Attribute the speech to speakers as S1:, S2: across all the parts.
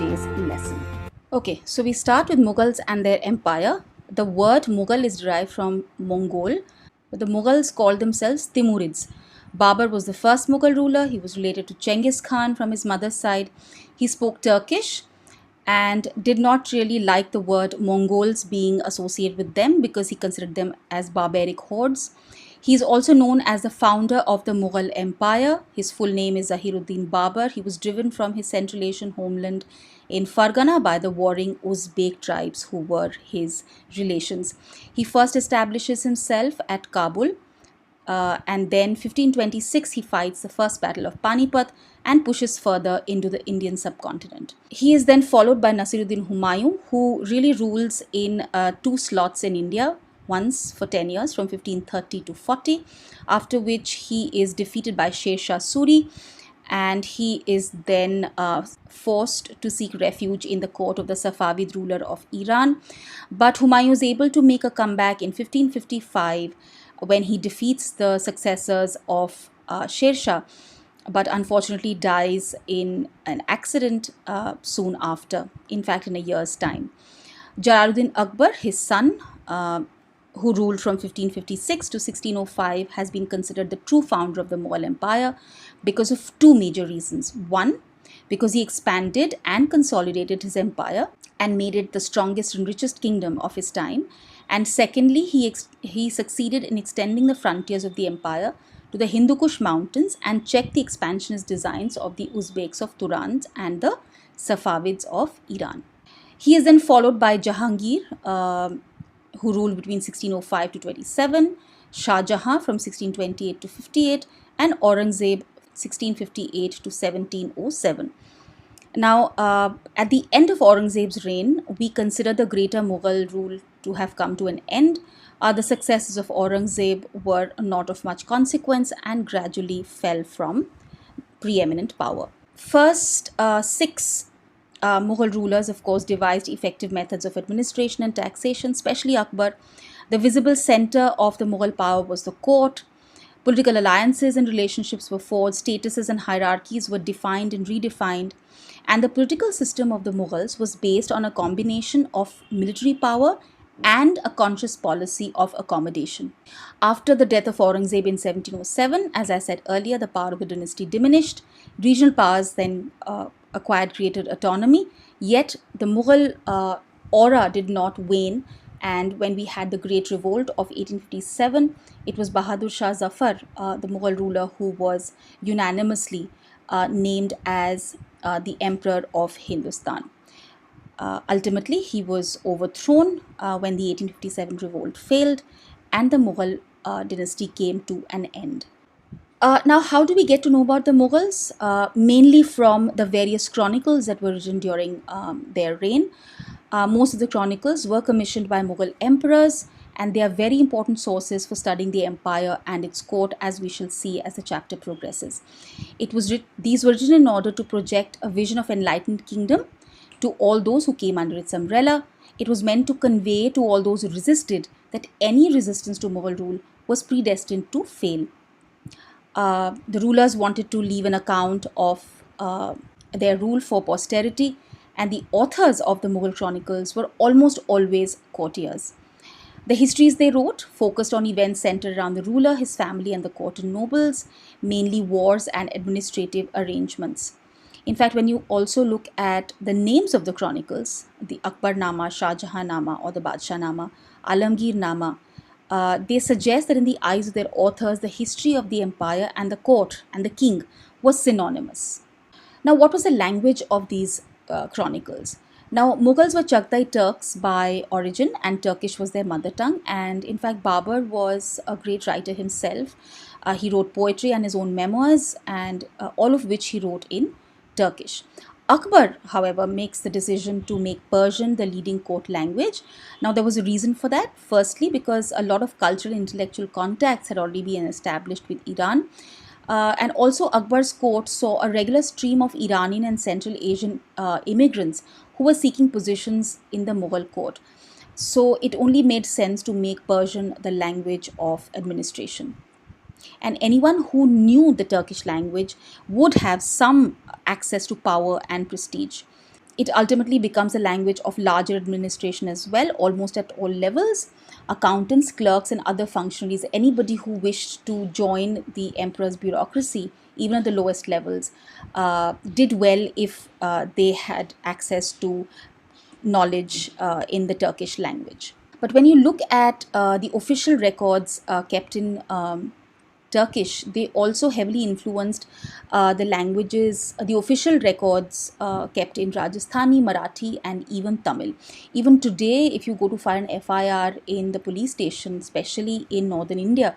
S1: today's lesson. Okay, so we start with Mughals and their empire. The word Mughal is derived from Mongol, but the Mughals called themselves Timurids. Babur was the first Mughal ruler. He was related to Genghis Khan from his mother's side. He spoke Turkish and did not really like the word Mongols being associated with them because he considered them as barbaric hordes. He is also known as the founder of the Mughal Empire. His full name is Zahiruddin Babur. He was driven from his Central Asian homeland in Fargana by the warring Uzbek tribes who were his relations. He first establishes himself at Kabul, and then 1526 he fights the first battle of Panipat and pushes further into the Indian subcontinent. He is then followed by Nasiruddin Humayun, who really rules in two slots in India, once for 10 years from 1530 to 40, after which he is defeated by Sher Shah Suri, and he is then forced to seek refuge in the court of the Safavid ruler of Iran. But Humayun is able to make a comeback in 1555 when he defeats the successors of Sher Shah, but unfortunately dies in an accident soon after, in fact, in a year's time. Jalaluddin Akbar, his son, who ruled from 1556 to 1605, has been considered the true founder of the Mughal Empire because of two major reasons. One, because he expanded and consolidated his empire and made it the strongest and richest kingdom of his time. And secondly, he succeeded in extending the frontiers of the empire to the Hindu Kush mountains and checked the expansionist designs of the Uzbeks of Turan and the Safavids of Iran. He is then followed by Jahangir, who ruled between 1605 to 27, Shah Jahan from 1628 to 58, and Aurangzeb 1658 to 1707. Now, at the end of Aurangzeb's reign, we consider the greater Mughal rule to have come to an end. The successes of Aurangzeb were not of much consequence and gradually fell from preeminent power. First, six Mughal rulers, of course, devised effective methods of administration and taxation, especially Akbar. The visible center of the Mughal power was the court. Political alliances and relationships were forged, statuses and hierarchies were defined and redefined, and the political system of the Mughals was based on a combination of military power and a conscious policy of accommodation. After the death of Aurangzeb in 1707, as I said earlier, the power of the dynasty diminished. Regional powers then acquired greater autonomy, yet the Mughal aura did not wane. And when we had the Great Revolt of 1857, it was Bahadur Shah Zafar, the Mughal ruler, who was unanimously named as the Emperor of Hindustan. Ultimately, he was overthrown when the 1857 revolt failed and the Mughal dynasty came to an end. Now, how do we get to know about the Mughals? Mainly from the various chronicles that were written during their reign. Most of the chronicles were commissioned by Mughal emperors, and they are very important sources for studying the empire and its court, as we shall see as the chapter progresses. These were written in order to project a vision of enlightened kingdom to all those who came under its umbrella. It was meant to convey to all those who resisted that any resistance to Mughal rule was predestined to fail. The rulers wanted to leave an account of their rule for posterity, and the authors of the Mughal chronicles were almost always courtiers. The histories they wrote focused on events centered around the ruler, his family, and the court and nobles, mainly wars and administrative arrangements. In fact, when you also look at the names of the chronicles, the Akbar Nama, Shah Jahan Nama, or the Badshah Nama, Alamgir Nama, they suggest that in the eyes of their authors, the history of the empire and the court and the king was synonymous. Now, what was the language of these chronicles? Now, Mughals were Chagatai Turks by origin, and Turkish was their mother tongue. And in fact, Babur was a great writer himself. He wrote poetry and his own memoirs, and all of which he wrote in Turkish. Akbar, however, makes the decision to make Persian the leading court language. Now, there was a reason for that. Firstly, because a lot of cultural intellectual contacts had already been established with Iran. And also, Akbar's court saw a regular stream of Iranian and Central Asian immigrants who were seeking positions in the Mughal court. So, it only made sense to make Persian the language of administration. And anyone who knew the Turkish language would have some access to power and prestige. It ultimately becomes a language of larger administration as well, almost at all levels. Accountants, clerks, and other functionaries, anybody who wished to join the emperor's bureaucracy, even at the lowest levels, did well if they had access to knowledge in the Turkish language. But when you look at the official records kept in Turkish, they also heavily influenced the languages, the official records kept in Rajasthani, Marathi, and even Tamil. Even today, if you go to file an FIR in the police station, especially in northern India,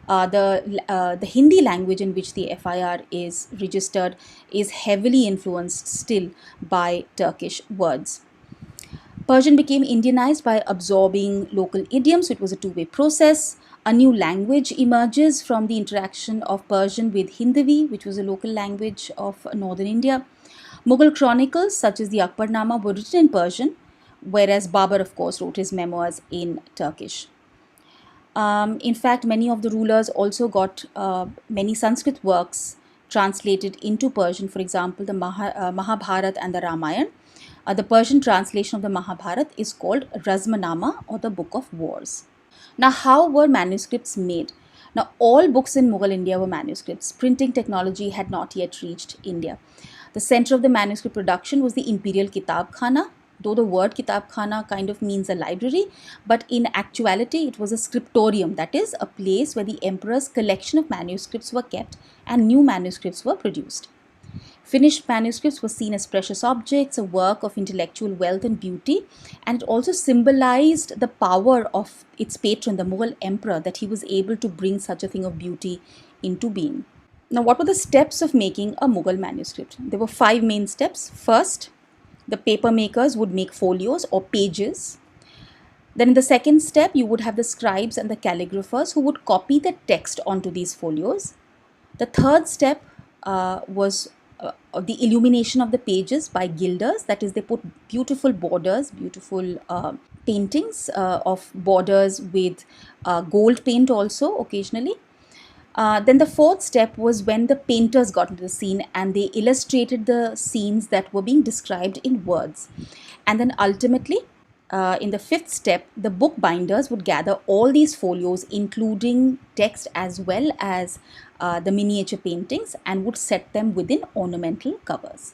S1: the Hindi language in which the FIR is registered is heavily influenced still by Turkish words. Persian became Indianized by absorbing local idioms, so it was a two-way process. A new language emerges from the interaction of Persian with Hindavi, which was a local language of northern India. Mughal chronicles, such as the Akbarnama, were written in Persian, whereas Babur, of course, wrote his memoirs in Turkish. In fact, many of the rulers also got many Sanskrit works translated into Persian, for example, the Mahabharat and the Ramayana. The Persian translation of the Mahabharat is called Razmanama, or the Book of Wars. Now, how were manuscripts made? Now, all books in Mughal India were manuscripts. Printing technology had not yet reached India. The center of the manuscript production was the Imperial Kitab Khana, though the word Kitab Khana kind of means a library, but in actuality it was a scriptorium, that is, a place where the emperor's collection of manuscripts were kept and new manuscripts were produced. Finished manuscripts were seen as precious objects, a work of intellectual wealth and beauty, and it also symbolized the power of its patron, the Mughal emperor, that he was able to bring such a thing of beauty into being. Now, what were the steps of making a Mughal manuscript? There were 5 main steps. First, the paper makers would make folios or pages. Then in the second step, you would have the scribes and the calligraphers who would copy the text onto these folios. The third step was the illumination of the pages by gilders, that is, they put beautiful borders, beautiful paintings of borders with gold paint also occasionally. Then the fourth step was when the painters got into the scene and they illustrated the scenes that were being described in words. And then ultimately, in the fifth step, the book binders would gather all these folios, including text as well as the miniature paintings, and would set them within ornamental covers.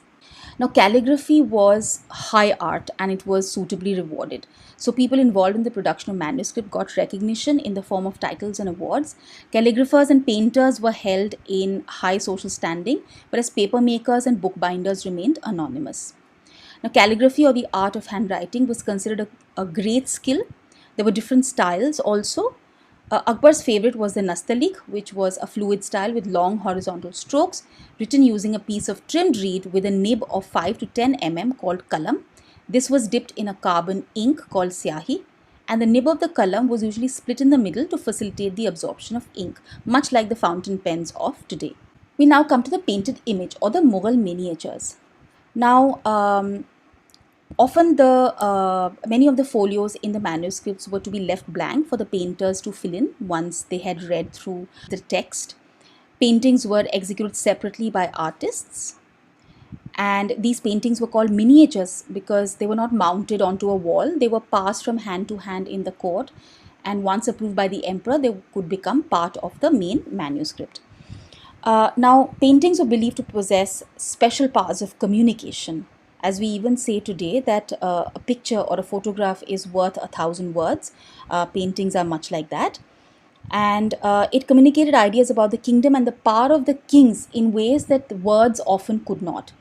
S1: Now, calligraphy was high art and it was suitably rewarded. So, people involved in the production of manuscript got recognition in the form of titles and awards. Calligraphers and painters were held in high social standing, whereas paper makers and bookbinders remained anonymous. Now, calligraphy, or the art of handwriting, was considered a great skill. There were different styles also. Akbar's favorite was the Nastalik, which was a fluid style with long horizontal strokes, written using a piece of trimmed reed with a nib of 5 to 10 mm called kalam. This was dipped in a carbon ink called syahi, and the nib of the kalam was usually split in the middle to facilitate the absorption of ink, much like the fountain pens of today. We now come to the painted image, or the Mughal miniatures. Now, often many of the folios in the manuscripts were to be left blank for the painters to fill in once they had read through the text. Paintings were executed separately by artists, and these paintings were called miniatures because they were not mounted onto a wall. They were passed from hand to hand in the court, and once approved by the emperor, they could become part of the main manuscript. Now, paintings were believed to possess special powers of communication, as we even say today that a picture or a photograph is worth 1,000 words. Paintings are much like that. And it communicated ideas about the kingdom and the power of the kings in ways that words often could not.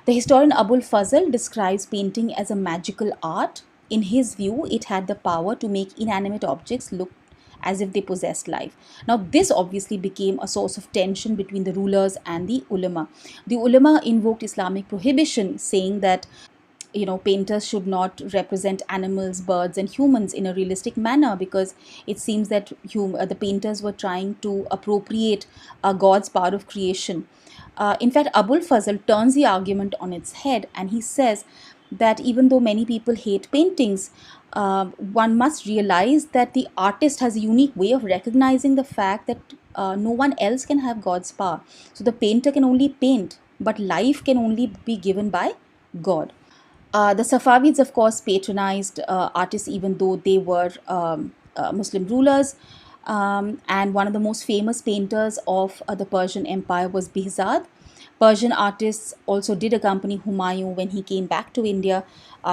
S1: The historian Abul Fazl describes painting as a magical art. In his view, it had the power to make inanimate objects look as if they possessed life. Now, this obviously became a source of tension between the rulers and the ulama. The ulama invoked Islamic prohibition, saying that painters should not represent animals, birds, and humans in a realistic manner, because it seems that the painters were trying to appropriate God's power of creation. In fact, Abul Fazl turns the argument on its head, and he says that even though many people hate paintings, one must realize that the artist has a unique way of recognizing the fact that no one else can have God's power. So the painter can only paint, but life can only be given by God. The Safavids, of course, patronized artists even though they were Muslim rulers. And one of the most famous painters of the Persian Empire was Behzad. Persian artists also did accompany Humayun when he came back to India.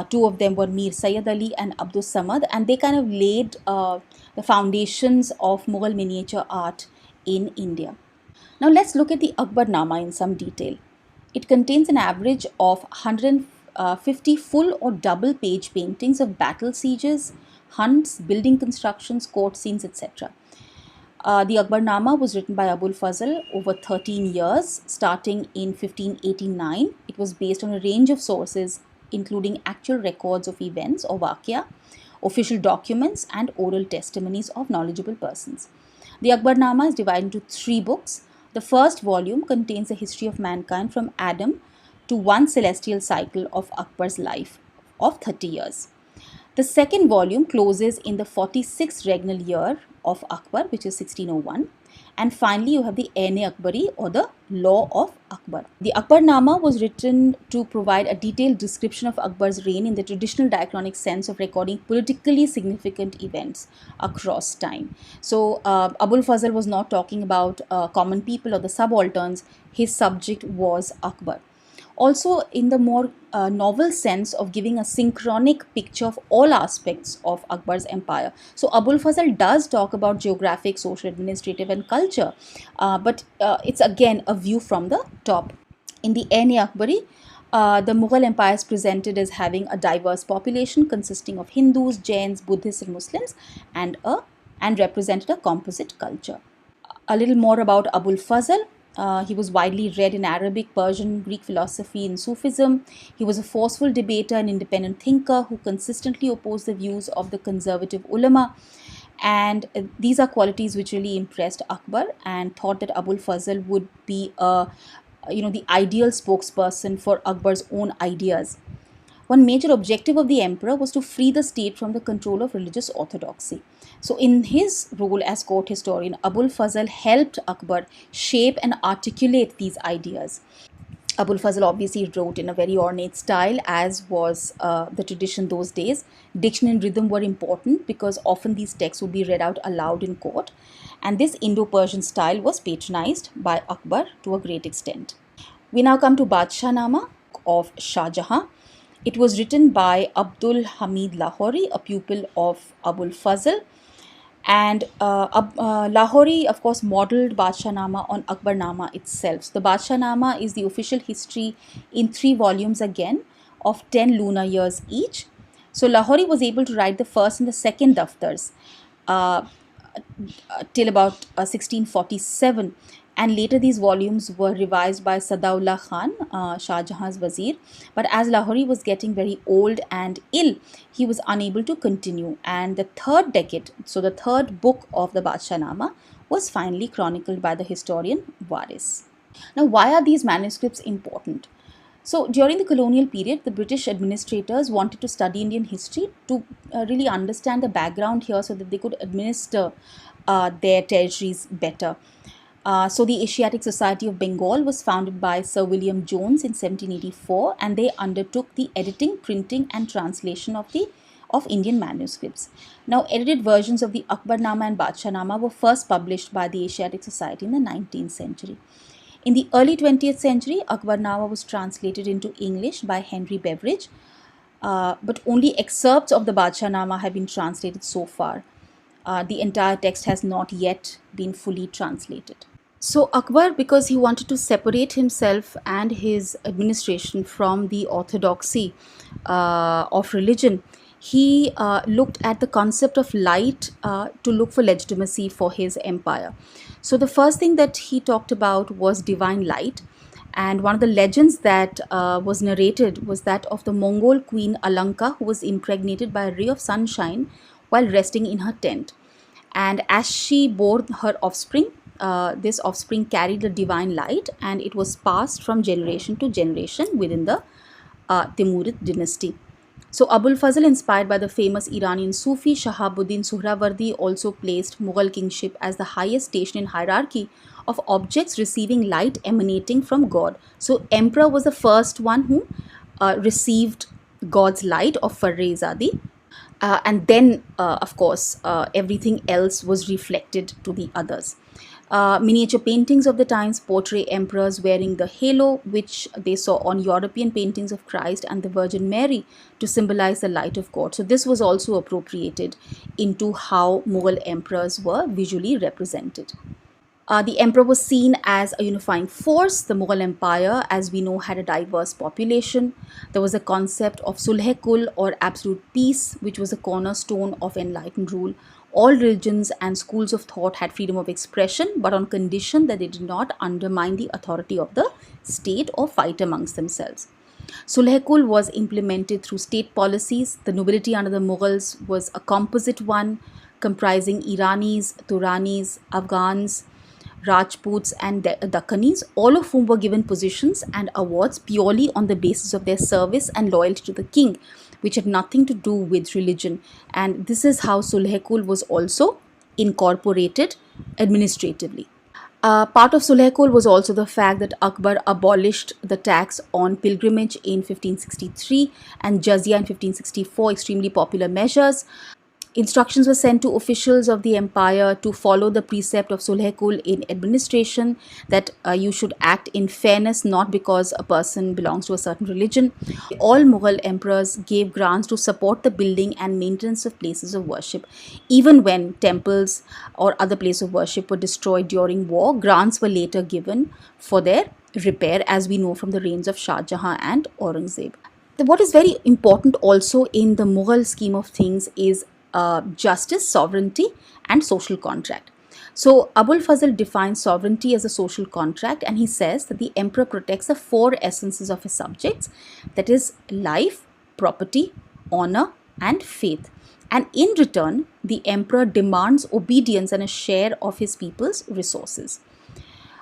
S1: Two of them were Mir Sayyid Ali and Abdus Samad, and they kind of laid the foundations of Mughal miniature art in India. Now let's look at the Akbarnama in some detail. It contains an average of 150 full or double page paintings of battle sieges, hunts, building constructions, court scenes, etc. The Akbarnama was written by Abul Fazl over 13 years, starting in 1589. It was based on a range of sources, including actual records of events or waqia, official documents, and oral testimonies of knowledgeable persons. The Akbarnama is divided into three books. The first volume contains a history of mankind from Adam to one celestial cycle of Akbar's life of 30 years. The second volume closes in the 46th regnal year of Akbar, which is 1601. And finally, you have the Ain-e-Akbari, or the Law of Akbar. The Akbarnama was written to provide a detailed description of Akbar's reign in the traditional diachronic sense of recording politically significant events across time. So, Abul Fazl was not talking about common people or the subalterns. His subject was Akbar. Also, in the more novel sense of giving a synchronic picture of all aspects of Akbar's empire. So, Abul Fazl does talk about geographic, social, administrative, and culture, but it's again a view from the top. In the Ain-e-Akbari, the Mughal empire is presented as having a diverse population consisting of Hindus, Jains, Buddhists, and Muslims, and represented a composite culture. A little more about Abul Fazl. He was widely read in Arabic, Persian, Greek philosophy, and Sufism. He was a forceful debater and independent thinker who consistently opposed the views of the conservative ulama. And these are qualities which really impressed Akbar, and thought that Abul Fazl would be the ideal spokesperson for Akbar's own ideas. One major objective of the emperor was to free the state from the control of religious orthodoxy. So, in his role as court historian, Abul Fazl helped Akbar shape and articulate these ideas. Abul Fazl obviously wrote in a very ornate style, as was the tradition those days. Diction and rhythm were important because often these texts would be read out aloud in court, and this Indo-Persian style was patronized by Akbar to a great extent. We now come to Badshah Nama of Shah Jahan. It was written by Abdul Hamid Lahori, a pupil of Abul Fazl. And Lahori, of course, modeled Badshah Nama on Akbarnama itself. So the Badshah Nama is the official history in 3 volumes again of 10 lunar years each. So Lahori was able to write the first and the second daftars till about 1647. And later these volumes were revised by Sadaullah Khan, Shah Jahan's Wazir. But as Lahori was getting very old and ill, he was unable to continue. And the third decade, so the third book of the Badshah Nama, was finally chronicled by the historian Waris. Now, why are these manuscripts important? So, during the colonial period, the British administrators wanted to study Indian history to really understand the background here so that they could administer their territories better. So the Asiatic Society of Bengal was founded by Sir William Jones in 1784, and they undertook the editing, printing, and translation of Indian manuscripts. Now, edited versions of the Akbarnama and Badshah were first published by the Asiatic Society in the 19th century. In the early 20th century, Akbarnama was translated into English by Henry Beveridge, but only excerpts of the Badshah have been translated so far. The entire text has not yet been fully translated. So Akbar, because he wanted to separate himself and his administration from the orthodoxy of religion, he looked at the concept of light to look for legitimacy for his empire. So the first thing that he talked about was divine light. And one of the legends that was narrated was that of the Mongol queen Alanka, who was impregnated by a ray of sunshine while resting in her tent. And as she bore her offspring, this offspring carried the divine light, and it was passed from generation to generation within the Timurid dynasty. So Abul Fazl, inspired by the famous Iranian Sufi Shahabuddin Suhrawardi, also placed Mughal kingship as the highest station in hierarchy of objects receiving light emanating from God. So Emperor was the first one who received God's light of Farre-e-Zadi. And then, of course, everything else was reflected to the others. Miniature paintings of the times portray emperors wearing the halo, which they saw on European paintings of Christ and the Virgin Mary to symbolize the light of God. So, this was also appropriated into how Mughal emperors were visually represented. The emperor was seen as a unifying force. The Mughal Empire, as we know, had a diverse population. There was a concept of Sulh-e-Kul or absolute peace, which was a cornerstone of enlightened rule. All religions and schools of thought had freedom of expression, but on condition that they did not undermine the authority of the state or fight amongst themselves. Sulh-e-Kul was implemented through state policies. The nobility under the Mughals was a composite one comprising Iranis, Turanis, Afghans, Rajputs, and Dakkanis, all of whom were given positions and awards purely on the basis of their service and loyalty to the king, which had nothing to do with religion. And this is how Sulh-e-Kul was also incorporated administratively. Part of Sulh-e-Kul was also the fact that Akbar abolished the tax on pilgrimage in 1563 and jizya in 1564, extremely popular measures. Instructions were sent to officials of the empire to follow the precept of Sulh-e-Kul in administration, that you should act in fairness, not because a person belongs to a certain religion. All Mughal emperors gave grants to support the building and maintenance of places of worship. Even when temples or other places of worship were destroyed during war, grants were later given for their repair, as we know from the reigns of Shah Jahan and Aurangzeb. What is very important also in the Mughal scheme of things is justice, sovereignty, and social contract. So, Abul Fazl defines sovereignty as a social contract, and he says that the emperor protects the four essences of his subjects, that is, life, property, honor, and faith. And in return, the emperor demands obedience and a share of his people's resources.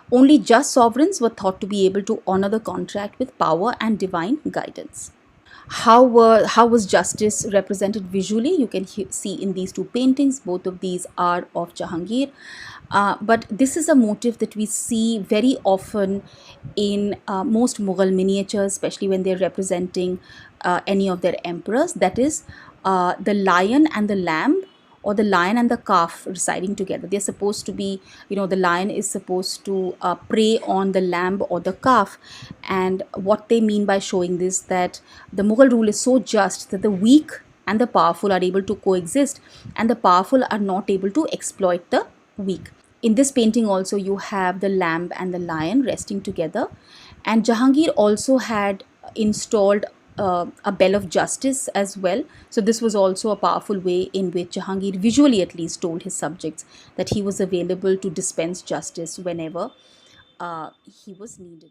S1: Only just sovereigns were thought to be able to honor the contract with power and divine guidance. How was justice represented visually? You can see in these two paintings. Both of these are of Jahangir, but this is a motif that we see very often in most Mughal miniatures, especially when they're representing any of their emperors. That is, the lion and the lamb, or the lion and the calf residing together. They're supposed to be, the lion is supposed to prey on the lamb or the calf. And what they mean by showing this, that the Mughal rule is so just that the weak and the powerful are able to coexist, and the powerful are not able to exploit the weak. In this painting also, you have the lamb and the lion resting together. And Jahangir also had installed a bell of justice as well. So this was also a powerful way in which Jahangir, visually at least, told his subjects that he was available to dispense justice whenever he was needed.